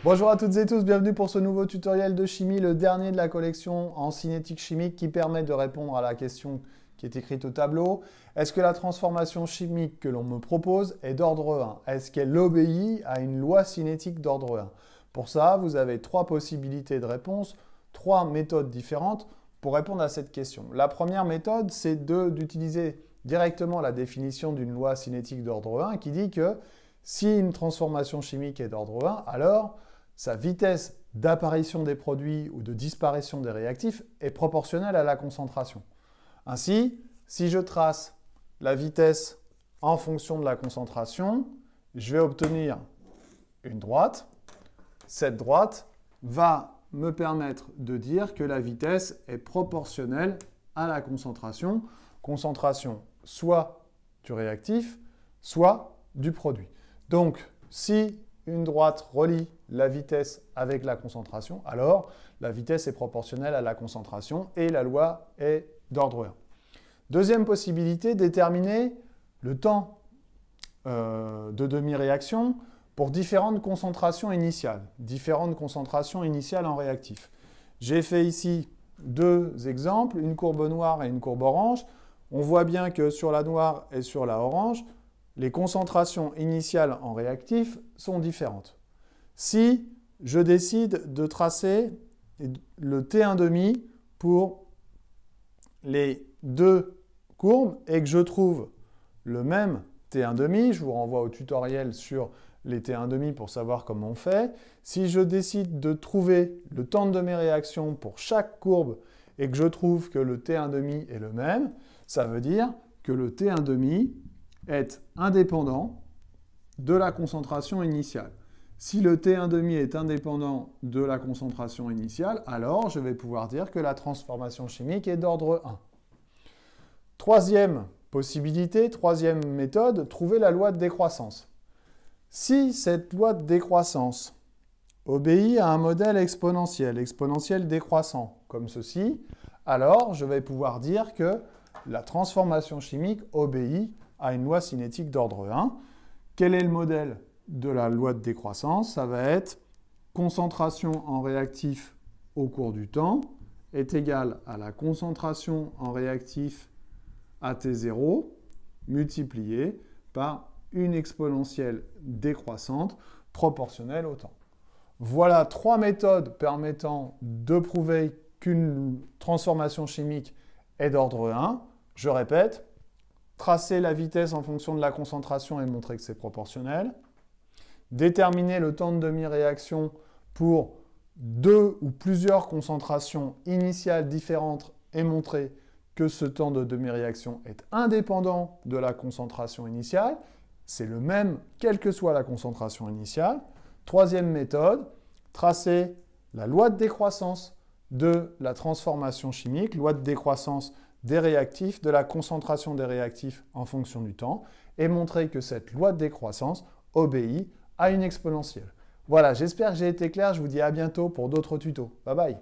Bonjour à toutes et tous, bienvenue pour ce nouveau tutoriel de chimie, le dernier de la collection en cinétique chimique qui permet de répondre à la question qui est écrite au tableau. Est-ce que la transformation chimique que l'on me propose est d'ordre 1? Est-ce qu'elle obéit à une loi cinétique d'ordre 1? Pour ça, vous avez trois possibilités de réponse, trois méthodes différentes pour répondre à cette question. La première méthode, c'est d'utiliser directement la définition d'une loi cinétique d'ordre 1 qui dit que si une transformation chimique est d'ordre 1, alors sa vitesse d'apparition des produits ou de disparition des réactifs est proportionnelle à la concentration. Ainsi, si je trace la vitesse en fonction de la concentration, je vais obtenir une droite. Cette droite va me permettre de dire que la vitesse est proportionnelle à la concentration. Concentration soit du réactif, soit du produit. Donc, si une droite relie la vitesse avec la concentration, alors la vitesse est proportionnelle à la concentration et la loi est d'ordre 1. Deuxième possibilité, déterminer le temps de demi-réaction pour différentes concentrations initiales en réactif. J'ai fait ici deux exemples, une courbe noire et une courbe orange. On voit bien que sur la noire et sur la orange, les concentrations initiales en réactif sont différentes. Si je décide de tracer le T1,5 pour les deux courbes et que je trouve le même T1,5, je vous renvoie au tutoriel sur les T1,5 pour savoir comment on fait. Si je décide de trouver le temps de mes réactions pour chaque courbe et que je trouve que le T1,5 est le même, ça veut dire que le T1,5 est indépendant de la concentration initiale. Si le T1,5 est indépendant de la concentration initiale, alors je vais pouvoir dire que la transformation chimique est d'ordre 1. Troisième possibilité, troisième méthode, trouver la loi de décroissance. Si cette loi de décroissance obéit à un modèle exponentiel décroissant, comme ceci, alors je vais pouvoir dire que la transformation chimique obéit à une loi cinétique d'ordre 1. Quel est le modèle de la loi de décroissance? Ça va être concentration en réactif au cours du temps est égale à la concentration en réactif à T0 multipliée par une exponentielle décroissante proportionnelle au temps. Voilà trois méthodes permettant de prouver qu'une transformation chimique est d'ordre 1. Je répète, tracer la vitesse en fonction de la concentration et montrer que c'est proportionnel. Déterminer le temps de demi-réaction pour deux ou plusieurs concentrations initiales différentes et montrer que ce temps de demi-réaction est indépendant de la concentration initiale. C'est le même quelle que soit la concentration initiale. Troisième méthode, tracer la loi de décroissance de la transformation chimique, loi de décroissance des réactifs, de la concentration des réactifs en fonction du temps, et montrer que cette loi de décroissance obéit à une exponentielle. Voilà, j'espère que j'ai été clair. Je vous dis à bientôt pour d'autres tutos. Bye bye.